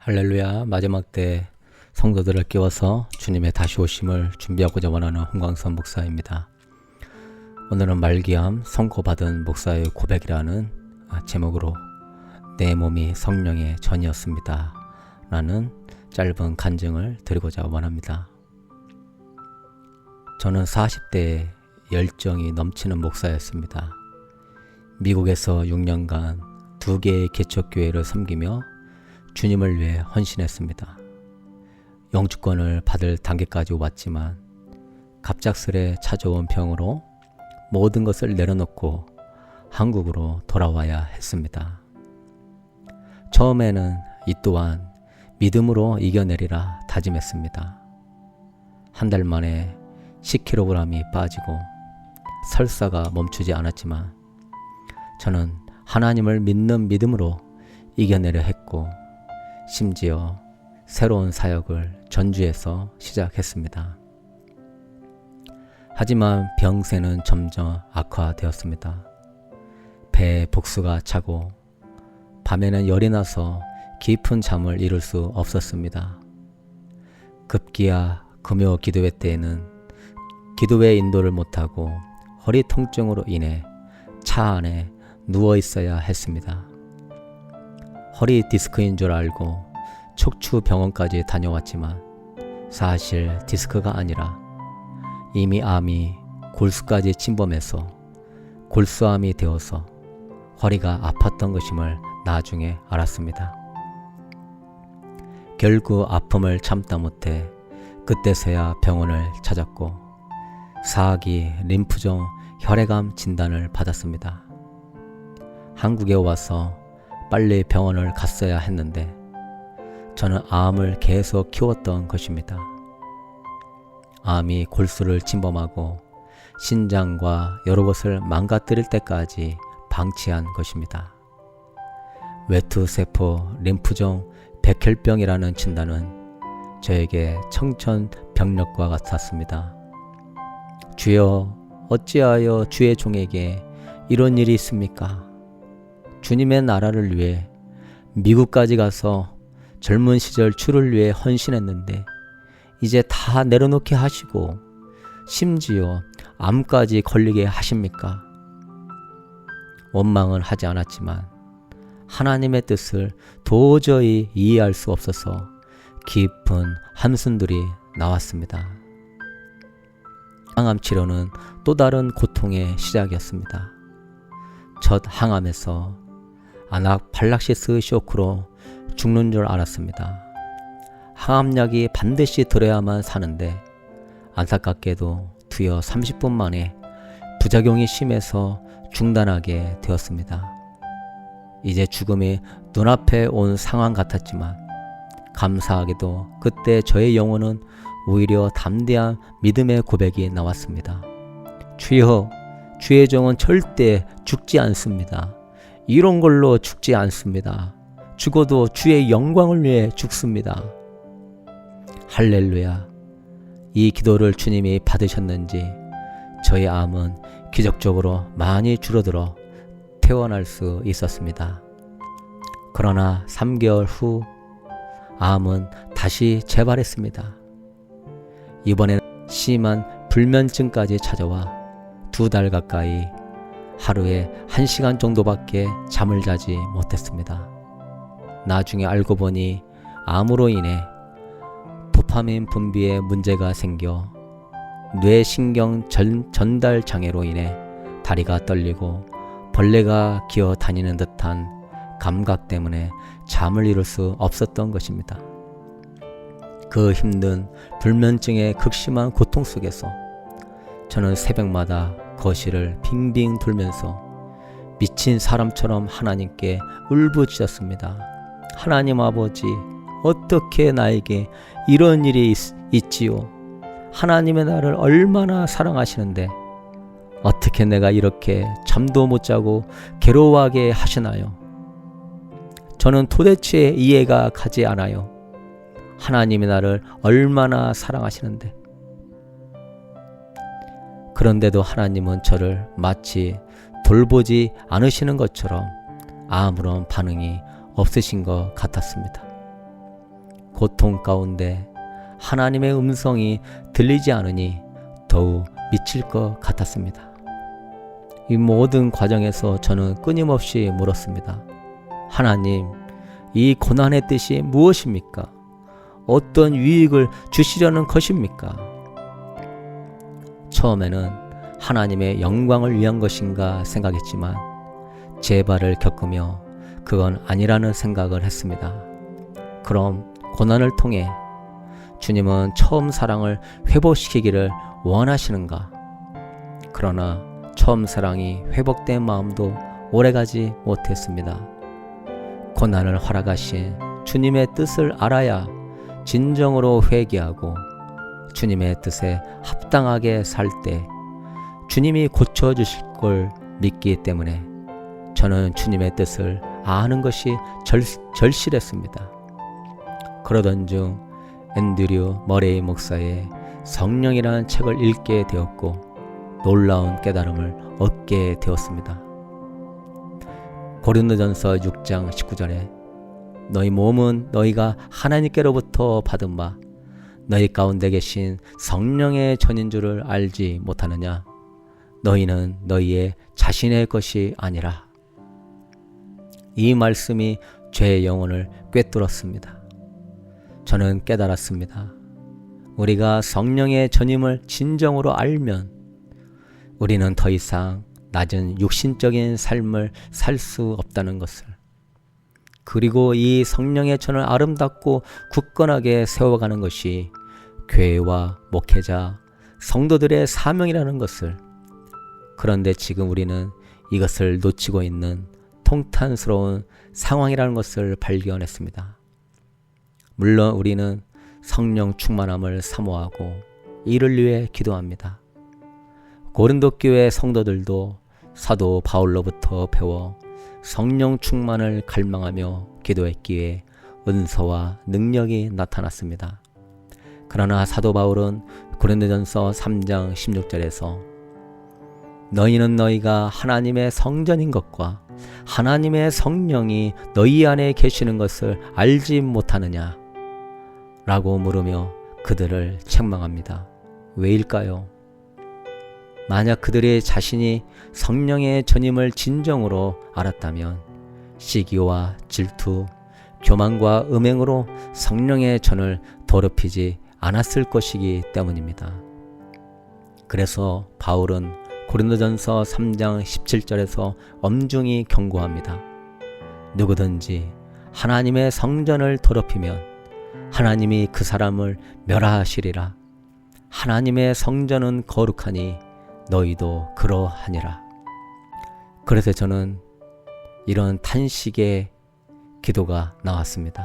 할렐루야. 마지막 때 성도들을 깨워서 주님의 다시 오심을 준비하고자 원하는 홍광선 목사입니다. 오늘은 말기암 선고받은 목사의 고백이라는 제목으로 내 몸이 성령의 전이었습니다 라는 짧은 간증을 드리고자 원합니다. 저는 40대에 열정이 넘치는 목사였습니다. 미국에서 6년간 2개의 개척교회를 섬기며 주님을 위해 헌신했습니다. 영주권을 받을 단계까지 왔지만 갑작스레 찾아온 병으로 모든 것을 내려놓고 한국으로 돌아와야 했습니다. 처음에는 이 또한 믿음으로 이겨내리라 다짐했습니다. 한 달 만에 10kg이 빠지고 설사가 멈추지 않았지만 저는 하나님을 믿는 믿음으로 이겨내려 했고 심지어 새로운 사역을 전주에서 시작했습니다. 하지만 병세는 점점 악화되었습니다. 배에 복수가 차고 밤에는 열이 나서 깊은 잠을 이룰 수 없었습니다. 급기야 금요 기도회 때에는 기도회 인도를 못하고 허리 통증으로 인해 차 안에 누워 있어야 했습니다. 허리 디스크인 줄 알고 척추 병원까지 다녀왔지만 사실 디스크가 아니라 이미 암이 골수까지 침범해서 골수암이 되어서 허리가 아팠던 것임을 나중에 알았습니다. 결국 아픔을 참다 못해 그때서야 병원을 찾았고 4기 림프종 혈액암 진단을 받았습니다. 한국에 와서 빨리 병원을 갔어야 했는데 저는 암을 계속 키웠던 것입니다. 암이 골수를 침범하고 신장과 여러 것을 망가뜨릴 때까지 방치한 것입니다. 외투세포 림프종 백혈병이라는 진단은 저에게 청천벽력과 같았습니다. 주여, 어찌하여 주의 종에게 이런 일이 있습니까? 주님의 나라를 위해 미국까지 가서 젊은 시절 주를 위해 헌신했는데 이제 다 내려놓게 하시고 심지어 암까지 걸리게 하십니까? 원망은 하지 않았지만 하나님의 뜻을 도저히 이해할 수 없어서 깊은 한숨들이 나왔습니다. 항암 치료는 또 다른 고통의 시작이었습니다. 첫 항암에서 아나팔락시스 쇼크로 죽는 줄 알았습니다. 항암약이 반드시 들어야만 사는데 안타깝게도 두어 30분 만에 부작용이 심해서 중단하게 되었습니다. 이제 죽음이 눈앞에 온 상황 같았지만 감사하게도 그때 저의 영혼은 오히려 담대한 믿음의 고백이 나왔습니다. 주여, 주의 종은 절대 죽지 않습니다. 이런 걸로 죽지 않습니다. 죽어도 주의 영광을 위해 죽습니다. 할렐루야. 이 기도를 주님이 받으셨는지 저의 암은 기적적으로 많이 줄어들어 퇴원할 수 있었습니다. 그러나 3개월 후 암은 다시 재발했습니다. 이번에는 심한 불면증까지 찾아와 2달 가까이 하루에 1시간 정도밖에 잠을 자지 못했습니다. 나중에 알고 보니 암으로 인해 도파민 분비에 문제가 생겨 뇌신경 전달 장애로 인해 다리가 떨리고 벌레가 기어 다니는 듯한 감각 때문에 잠을 이룰 수 없었던 것입니다. 그 힘든 불면증의 극심한 고통 속에서 저는 새벽마다 거실을 빙빙 돌면서 미친 사람처럼 하나님께 울부짖었습니다. 하나님 아버지, 어떻게 나에게 이런 일이 있지요? 하나님의 나를 얼마나 사랑하시는데 어떻게 내가 이렇게 잠도 못 자고 괴로워하게 하시나요? 저는 도대체 이해가 가지 않아요. 하나님의 나를 얼마나 사랑하시는데. 그런데도 하나님은 저를 마치 돌보지 않으시는 것처럼 아무런 반응이 없으신 것 같았습니다. 고통 가운데 하나님의 음성이 들리지 않으니 더욱 미칠 것 같았습니다. 이 모든 과정에서 저는 끊임없이 물었습니다. 하나님, 이 고난의 뜻이 무엇입니까? 어떤 유익을 주시려는 것입니까? 처음에는 하나님의 영광을 위한 것인가 생각했지만 재발을 겪으며 그건 아니라는 생각을 했습니다. 그럼 고난을 통해 주님은 처음 사랑을 회복시키기를 원하시는가? 그러나 처음 사랑이 회복된 마음도 오래가지 못했습니다. 고난을 허락하신 주님의 뜻을 알아야 진정으로 회개하고 주님의 뜻에 합당하게 살 때 주님이 고쳐주실 걸 믿기 때문에 저는 주님의 뜻을 아는 것이 절실했습니다. 그러던 중 앤드류 머레이 목사의 성령이라는 책을 읽게 되었고 놀라운 깨달음을 얻게 되었습니다. 고린도전서 6장 19절에 너희 몸은 너희가 하나님께로부터 받은 바 너희 가운데 계신 성령의 전인 줄을 알지 못하느냐? 너희는 너희의 자신의 것이 아니라. 이 말씀이 제 영혼을 꿰뚫었습니다. 저는 깨달았습니다. 우리가 성령의 전임을 진정으로 알면 우리는 더 이상 낮은 육신적인 삶을 살 수 없다는 것을, 그리고 이 성령의 전을 아름답고 굳건하게 세워가는 것이 교회와 목회자, 성도들의 사명이라는 것을, 그런데 지금 우리는 이것을 놓치고 있는 통탄스러운 상황이라는 것을 발견했습니다. 물론 우리는 성령 충만함을 사모하고 이를 위해 기도합니다. 고린도 교회 성도들도 사도 바울로부터 배워 성령 충만을 갈망하며 기도했기에 은사와 능력이 나타났습니다. 그러나 사도 바울은 고린도전서 3장 16절에서 너희는 너희가 하나님의 성전인 것과 하나님의 성령이 너희 안에 계시는 것을 알지 못하느냐? 라고 물으며 그들을 책망합니다. 왜일까요? 만약 그들의 자신이 성령의 전임을 진정으로 알았다면 시기와 질투, 교만과 음행으로 성령의 전을 더럽히지 않았을 것이기 때문입니다. 그래서 바울은 고린도전서 3장 17절에서 엄중히 경고합니다. 누구든지 하나님의 성전을 더럽히면 하나님이 그 사람을 멸하시리라. 하나님의 성전은 거룩하니 너희도 그러하니라. 그래서 저는 이런 탄식의 기도가 나왔습니다.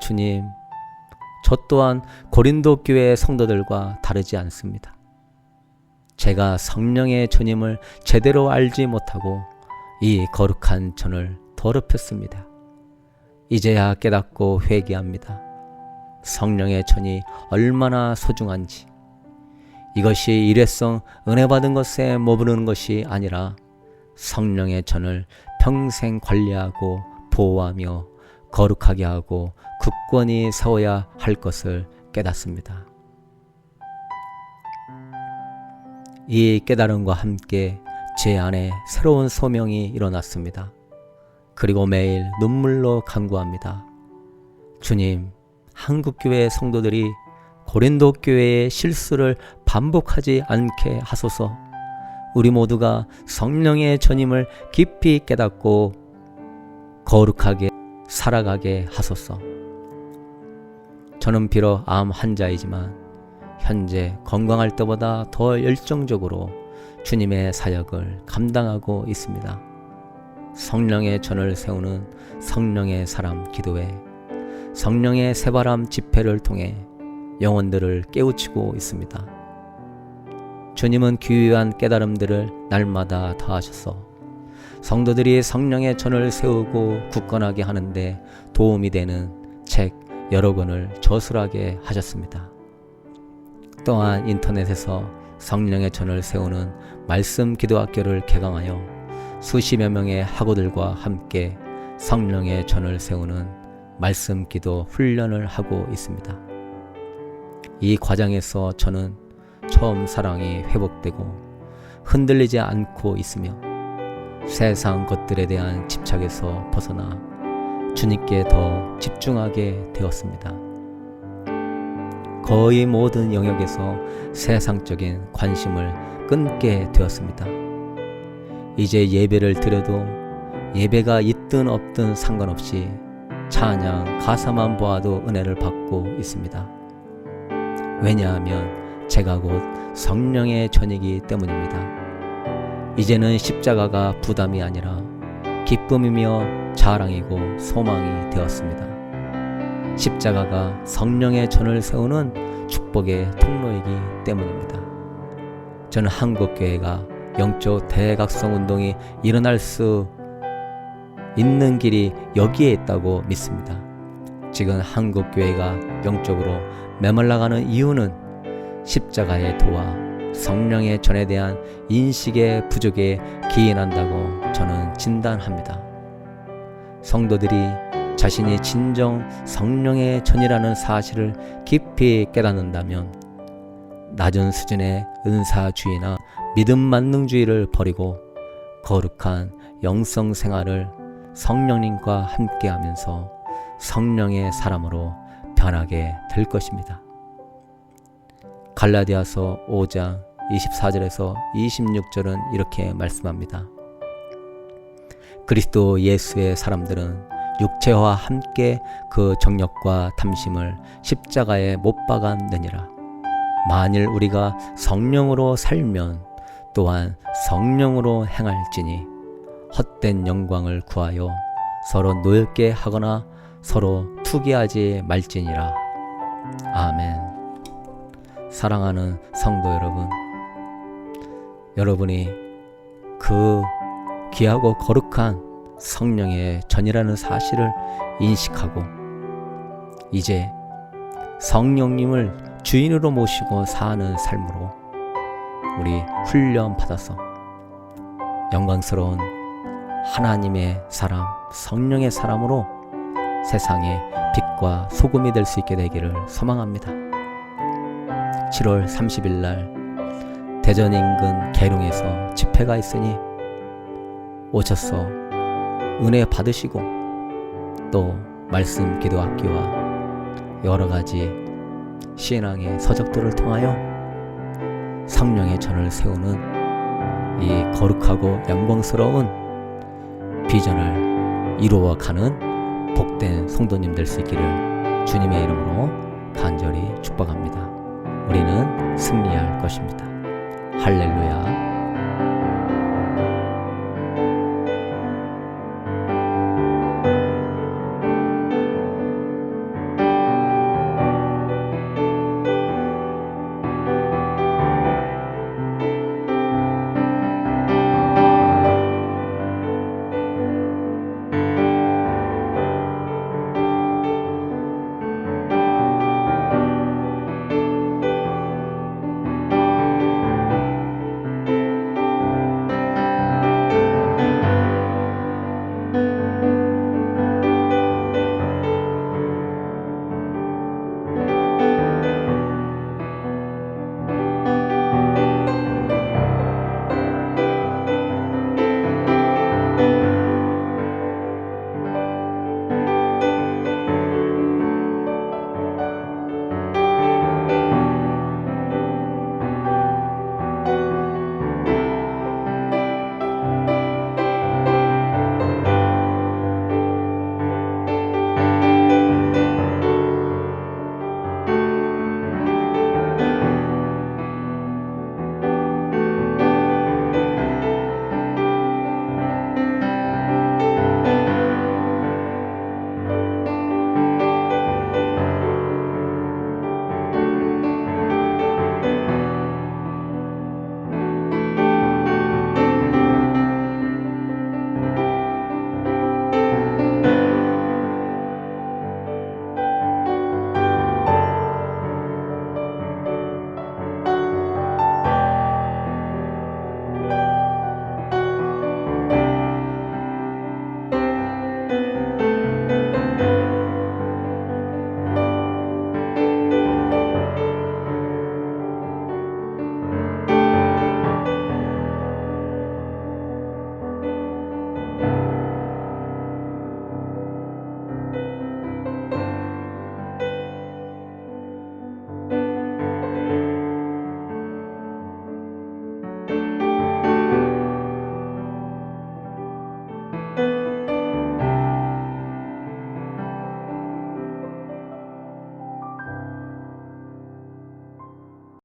주님, 저 또한 고린도 교회 성도들과 다르지 않습니다. 제가 성령의 전임을 제대로 알지 못하고 이 거룩한 전을 더럽혔습니다. 이제야 깨닫고 회개합니다. 성령의 전이 얼마나 소중한지, 이것이 일회성 은혜 받은 것에 머무르는 것이 아니라 성령의 전을 평생 관리하고 보호하며 거룩하게 하고 굳건히 세워야 할 것을 깨닫습니다. 이 깨달음과 함께 제 안에 새로운 소명이 일어났습니다. 그리고 매일 눈물로 간구합니다. 주님, 한국교회 성도들이 고린도 교회의 실수를 반복하지 않게 하소서. 우리 모두가 성령의 전임을 깊이 깨닫고 거룩하게 살아가게 하소서. 저는 비록 암 환자이지만 현재 건강할 때보다 더 열정적으로 주님의 사역을 감당하고 있습니다. 성령의 전을 세우는 성령의 사람 기도회, 성령의 새바람 집회를 통해 영혼들을 깨우치고 있습니다. 주님은 귀한 깨달음들을 날마다 더하셔서 성도들이 성령의 전을 세우고 굳건하게 하는데 도움이 되는 책 여러 권을 저술하게 하셨습니다. 또한 인터넷에서 성령의 전을 세우는 말씀 기도학교를 개강하여 수십여 명의 학우들과 함께 성령의 전을 세우는 말씀 기도 훈련을 하고 있습니다. 이 과정에서 저는 처음 사랑이 회복되고 흔들리지 않고 있으며 세상 것들에 대한 집착에서 벗어나 주님께 더 집중하게 되었습니다. 거의 모든 영역에서 세상적인 관심을 끊게 되었습니다. 이제 예배를 드려도 예배가 있든 없든 상관없이 찬양, 가사만 보아도 은혜를 받고 있습니다. 왜냐하면 제가 곧 성령의 전이기 때문입니다. 이제는 십자가가 부담이 아니라 기쁨이며 자랑이고 소망이 되었습니다. 십자가가 성령의 전을 세우는 축복의 통로이기 때문입니다. 저는 한국교회가 영적 대각성 운동이 일어날 수 있는 길이 여기에 있다고 믿습니다. 지금 한국교회가 영적으로 메말라가는 이유는 십자가의 도와 성령의 전에 대한 인식의 부족에 기인한다고 저는 진단합니다. 성도들이 자신이 진정 성령의 전이라는 사실을 깊이 깨닫는다면 낮은 수준의 은사주의나 믿음 만능주의를 버리고 거룩한 영성 생활을 성령님과 함께하면서 성령의 사람으로 변하게 될 것입니다. 갈라디아서 5장 24절에서 26절은 이렇게 말씀합니다. 그리스도 예수의 사람들은 육체와 함께 그 정욕과 탐심을 십자가에 못 박았느니라. 만일 우리가 성령으로 살면 또한 성령으로 행할지니 헛된 영광을 구하여 서로 노엽게 하거나 서로 투기하지 말지니라. 아멘. 사랑하는 성도 여러분, 여러분이 그 귀하고 거룩한 성령의 전이라는 사실을 인식하고 이제 성령님을 주인으로 모시고 사는 삶으로 우리 훈련 받아서 영광스러운 하나님의 사람, 성령의 사람으로 세상의 빛과 소금이 될 수 있게 되기를 소망합니다. 7월 30일 날 대전 인근 계룡에서 집회가 있으니 오셔서 은혜 받으시고 또 말씀 기도 학교와 여러 가지 신앙의 서적들을 통하여 성령의 전을 세우는 이 거룩하고 영광스러운 비전을 이루어가는 복된 성도님 될 수 있기를 주님의 이름으로 간절히 축복합니다. 우리는 승리할 것입니다. 할렐루야.